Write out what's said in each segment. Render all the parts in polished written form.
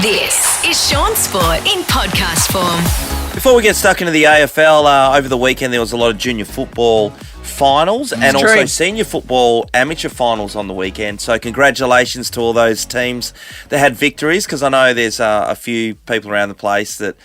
This is Shaun Sport in podcast form. Before we get stuck into the AFL, over the weekend there was a lot of junior football finals and also senior football amateur finals on the weekend. So congratulations to all those teams that had victories, because I know there's a few people around the place that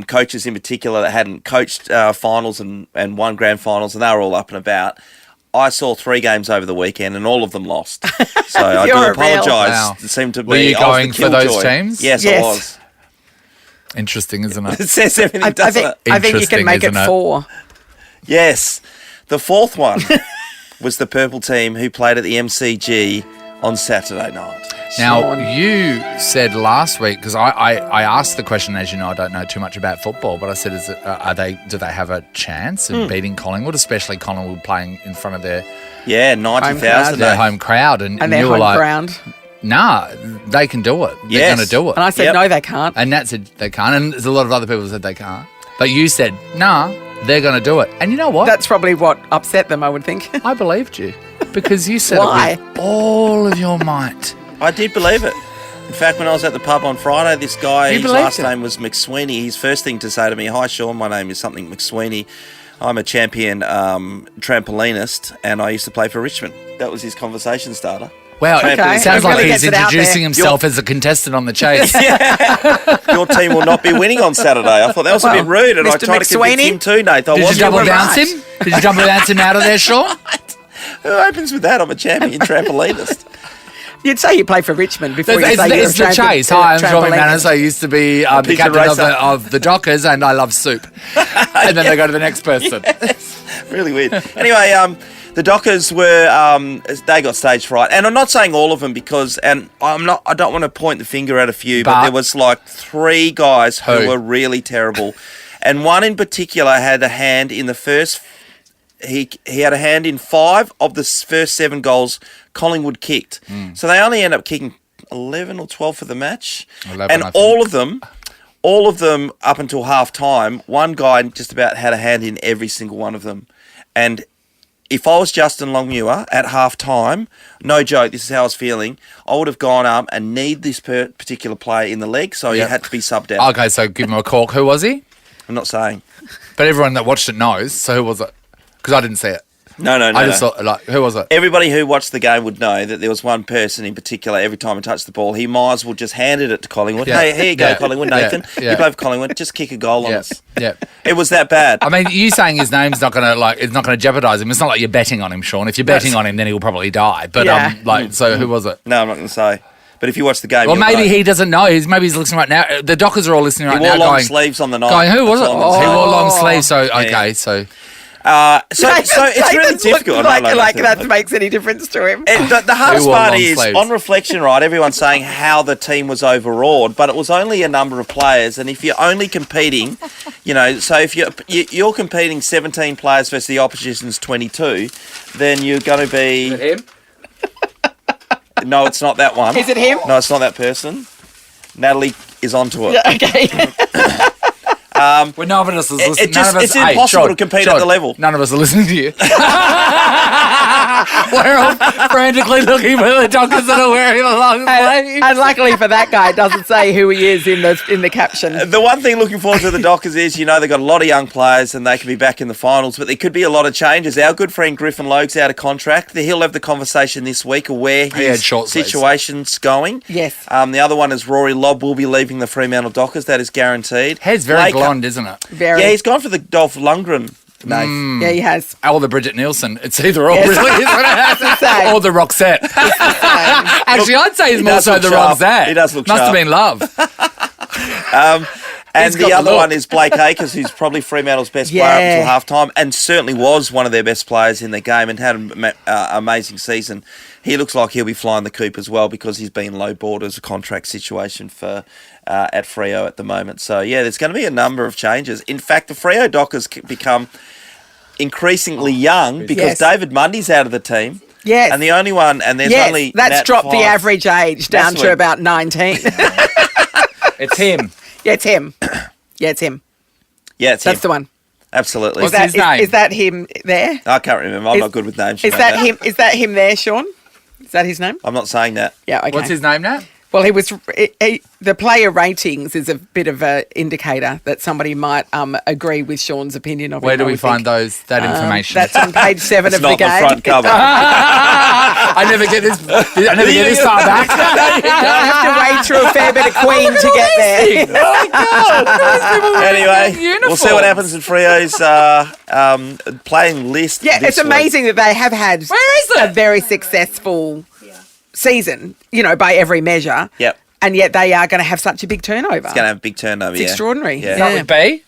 coaches in particular that hadn't coached finals and won grand finals, and they were all up and about. I saw 3 games over the weekend and all of them lost. So I do apologise. Wow. It seemed to be. Were you going for those teams? Yes, I was. Interesting, isn't it? It says everything, doesn't it? I think you can make it 4. Yes. The fourth one was the purple team who played at the MCG on Saturday night. Now, you said last week, because I asked the question, as you know, I don't know too much about football, but I said, do they have a chance of beating Collingwood, especially Collingwood playing in front of their 90,000 their home crowd, and their you were home like, ground. Nah, they can do it. They're going to do it. And I said, no, they can't. And Nat said they can't, and there's a lot of other people who said they can't. But you said, nah, they're going to do it. And you know what? That's probably what upset them, I would think. I believed you, because you said Why? it with all of your might. I did believe it. In fact, when I was at the pub on Friday, this guy, his last name was McSweeney. His first thing to say to me, "Hi, Shaun, my name is something McSweeney. I'm a champion trampolinist, and I used to play for Richmond." That was his conversation starter. Wow, Okay. it sounds It like really he's gets it out introducing there. himself as a contestant on the chase. Your team will not be winning on Saturday. I thought that was a bit rude, and I Mr. tried to convince McSweeney? him too, Nathan. Did you double dance him? Did you double dance him out of there, Shaun? Who opens with that? I'm a champion trampolinist. You'd say you play for Richmond before you say you're It's the chase. Hi, I'm Shauny Mac. I used to be the Pigeon captain racer. of the Dockers, and I love soup. And then they go to the next person. Really weird. Anyway, the Dockers were they got stage fright, and I'm not saying all of them because, and I don't want to point the finger at a few, but there was like 3 guys who were really terrible, and one in particular had a hand in the first. He had a hand in 5 of the first 7 goals Collingwood kicked. So they only end up kicking 11 or 12 for the match. 11, and I think. all of them up until half time, one guy just about had a hand in every single one of them. And if I was Justin Longmuir at half time, no joke, this is how I was feeling, I would have gone up and kneed this particular player in the leg, so he had to be subbed out. Okay, so give him a cork. Who was he? I'm not saying. But everyone that watched it knows. So who was it? Because I didn't see it. No. I just thought, like, who was it? Everybody who watched the game would know that there was one person in particular, every time he touched the ball, he might as well just handed it to Collingwood. Yeah. Hey, here you go, Yeah. Collingwood, Yeah. Nathan. Yeah. You play for Collingwood, just kick a goal on us. Yeah. It was that bad. I mean, you saying his name's not going to it's not going to jeopardise him. It's not like you're betting on him, Shaun. If you're betting on him, then he'll probably die. But Yeah. so who was it? No, I'm not going to say. But if you watch the game, Well, you'll maybe know. he doesn't know. Maybe he's listening right now. The Dockers are all listening He right wore now, long going, sleeves on the night. going, who was it? That's all I'm He saying. wore long sleeves. So Yeah. okay, so. So it's really difficult. Like that makes any difference to him. The hardest Who wore part long is, sleeves? on reflection, right, everyone's saying how the team was overawed, but it was only a number of players, and if you're only competing, so if you're competing 17 players versus the opposition's 22, then you're going to be... Is it him? No, it's not that one. Is it him? No, it's not that person. Natalie is onto it. Okay. Well, none of us is listening. It's impossible to compete at the level. None of us are listening to you. We're all frantically looking for the Dockers that are wearing the long sleeves. And luckily for that guy, it doesn't say who he is in the caption. The one thing looking forward to the Dockers is, they've got a lot of young players and they could be back in the finals, but there could be a lot of changes. Our good friend Griffin Logue's out of contract. He'll have the conversation this week of where his situation's going. Yes. The other one is Rory Lobb will be leaving the Fremantle Dockers. That is guaranteed. Hair's very blonde, isn't it? Very. Yeah, he's gone for the Dolph Lundgren. Yeah, he has. Or the Bridget Nielsen. It's either or, Yes. really, isn't it? Same. Or the Roxette. Actually, I'd say it's more does so look the sharp. Roxette. He does look Must sharp. have been love. And He's got the the other look. one is Blake Acres, who's probably Fremantle's best player up until half-time and certainly was one of their best players in the game and had an amazing season. He looks like he'll be flying the coop as well because he's been low-balled as a contract situation for at Freo at the moment. So, yeah, there's going to be a number of changes. In fact, the Freo Dockers become increasingly young because David Mundy's out of the team. Yes. And the only one, and there's only that's Nat dropped the 5. average age down to about 19. It's him. Yeah, it's him. Yeah, it's him. Yeah, it's That's him. the one. Absolutely. What's his name? Is that him there? I can't remember. I'm not good with names. Is that him? Is that him there, Shaun? Is that his name? I'm not saying that. Yeah. Okay. What's his name now? Well, the player ratings is a bit of an indicator that somebody might agree with Sean's opinion of him. Where do we find that information? That's on page 7 of the game. It's not the front cover. I never get this. I never get this far back. I have to wade through a fair bit of Queen to get there. Oh, God. Anyway, we'll see what happens in Frio's playing list. Yeah, it's amazing that they have had Where is a very successful season, by every measure. Yep. And yet they are going to have such a big turnover. It's going to have a big turnover, It's extraordinary. Yeah. Is that with B?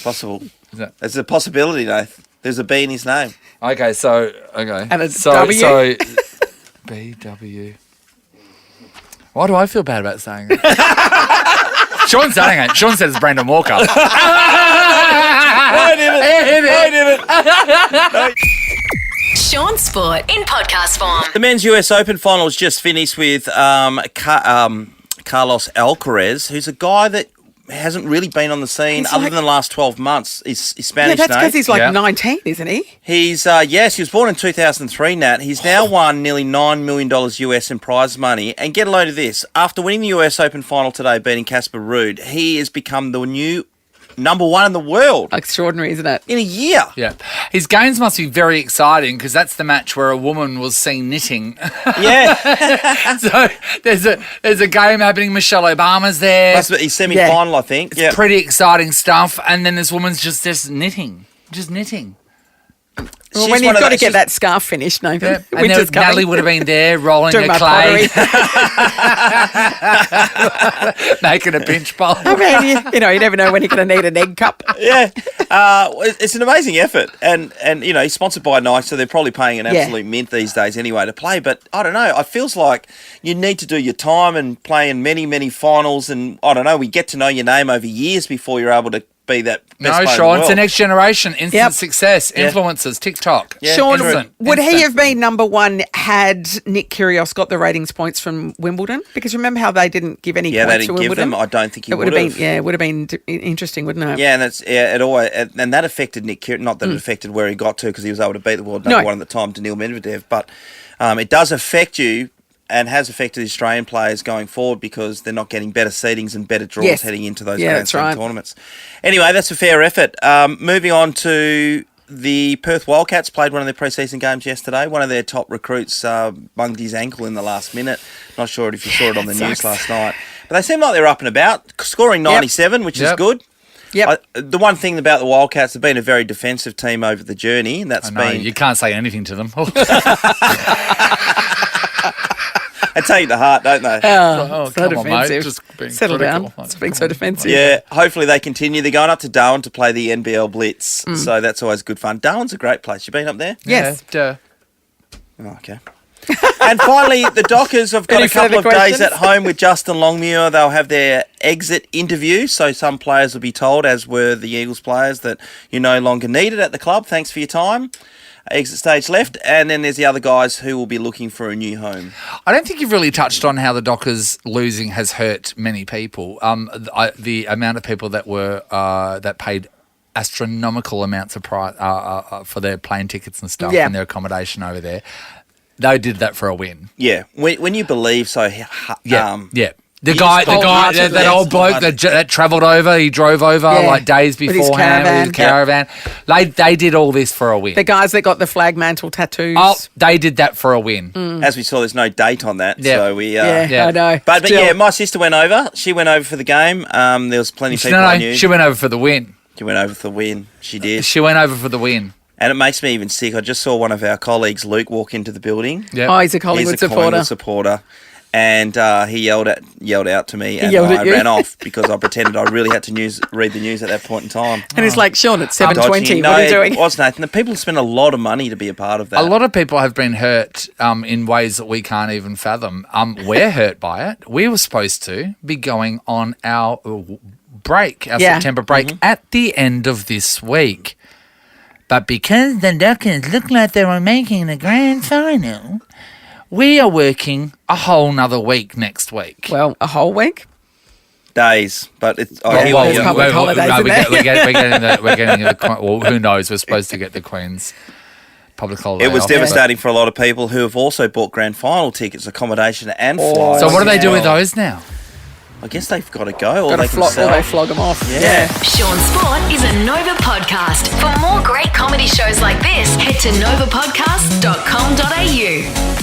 Possible. There's a possibility, Nath. There's a B in his name. Okay. And a so, W? So, BW. Why do I feel bad about saying it? Sean's saying it. Sean said it's Brandon Walker. I did it. Shaun Sport in podcast form. The men's US Open finals just finished with Carlos Alcaraz, who's a guy that hasn't really been on the scene other than the last 12 months. He's Spanish. Yeah, that's because he's 19, isn't he? He's yes, he was born in 2003, Nat. He's now won nearly $9 million US in prize money. And get a load of this. After winning the US Open final today, beating Casper Ruud, he has become the new number one in the world. Extraordinary, isn't it? In a year. Yeah. His games must be very exciting because that's the match where a woman was seen knitting. Yeah. So there's a game happening. Michelle Obama's there. That's his semi-final, I think. It's pretty exciting stuff. And then this woman's just knitting. Just knitting. Well, when you've got to get that scarf finished, Nathan. Yeah. And Natalie would have been there rolling Doing her clay. Making a pinch bowl. I mean, you never know when you're going to need an egg cup. Yeah. It's an amazing effort. And he's sponsored by Nike, so they're probably paying an absolute mint these days anyway to play. But I don't know. It feels like you need to do your time and play in many, many finals. And I don't know, we get to know your name over years before you're able to be that best player in the Sean, world. it's the next generation. Instant success. Yeah. Influencers. TikTok. Yeah. Sean, would he have been number one had Nick Kyrgios got the ratings points from Wimbledon? Because remember how they didn't give any points they didn't for give Wimbledon? them. I don't think he would have. It would have been interesting, wouldn't it? Yeah, and it always and that affected Nick Kyrgios. Not that it affected where he got to because he was able to beat the world number one at the time, Daniil Medvedev. But it does affect you. And has affected Australian players going forward because they're not getting better seedings and better draws heading into those Grand Slam tournaments. Anyway, that's a fair effort. Moving on to the Perth Wildcats, played one of their pre-season games yesterday. One of their top recruits bunged his ankle in the last minute. Not sure if you saw it on the news last night. But they seem like they're up and about, scoring 97, which is good. Yep. The one thing about the Wildcats, have been a very defensive team over the journey, and that's been... You can't say anything to them. They take the heart, don't they? So come on, defensive. mate. Just being Settle critical. down. It's being so defensive. Yeah, hopefully they continue. They're going up to Darwin to play the NBL Blitz, so that's always good fun. Darwin's a great place. You been up there? Yes. Yeah. Oh, okay. And finally, the Dockers have got Any a couple of further days questions? at home with Justin Longmuir. They'll have their exit interview, so some players will be told, as were the Eagles players, that you're no longer needed at the club. Thanks for your time. Exit stage left, and then there's the other guys who will be looking for a new home. I don't think you've really touched on how the Dockers losing has hurt many people. The amount of people that were that paid astronomical amounts of price for their plane tickets and stuff and their accommodation over there, they did that for a win. Yeah, when you believe so. The guy, that old bloke that travelled over, he drove over like days beforehand with his caravan. They did all this for a win. The guys that got the flag mantle tattoos. Oh, they did that for a win. As we saw, there's no date on that, so we. I know. But my sister went over. She went over for the game. There was plenty of people I knew. She went over for the win. She went over for the win. She did. She went over for the win. And it makes me even sick. I just saw one of our colleagues, Luke, walk into the building. Yep. Oh, he's a Collingwood supporter. And he yelled out to me, and yelled I at you? ran off because I pretended I really had to read the news at that point in time. And he's like, Sean, it's 7:20. What are you doing? It was, Nathan. The people spend a lot of money to be a part of that. A lot of people have been hurt in ways that we can't even fathom. We're hurt by it. We were supposed to be going on our break, our September break, at the end of this week. But because the Dockers looked like they were making the grand final, we are working a whole nother week next week. Well, a whole week? Days, but it's... There's public holidays, isn't there? We're getting the... Well, who knows? We're supposed to get the Queen's public holiday. It was off, devastating for a lot of people who have also bought grand final tickets, accommodation, and flights. So what do they do with those now? I guess they've got to go, or they can Or sell. they flog them off. Yeah. Shaun Sport is a Nova podcast. For more great comedy shows like this, head to novapodcast.com.au.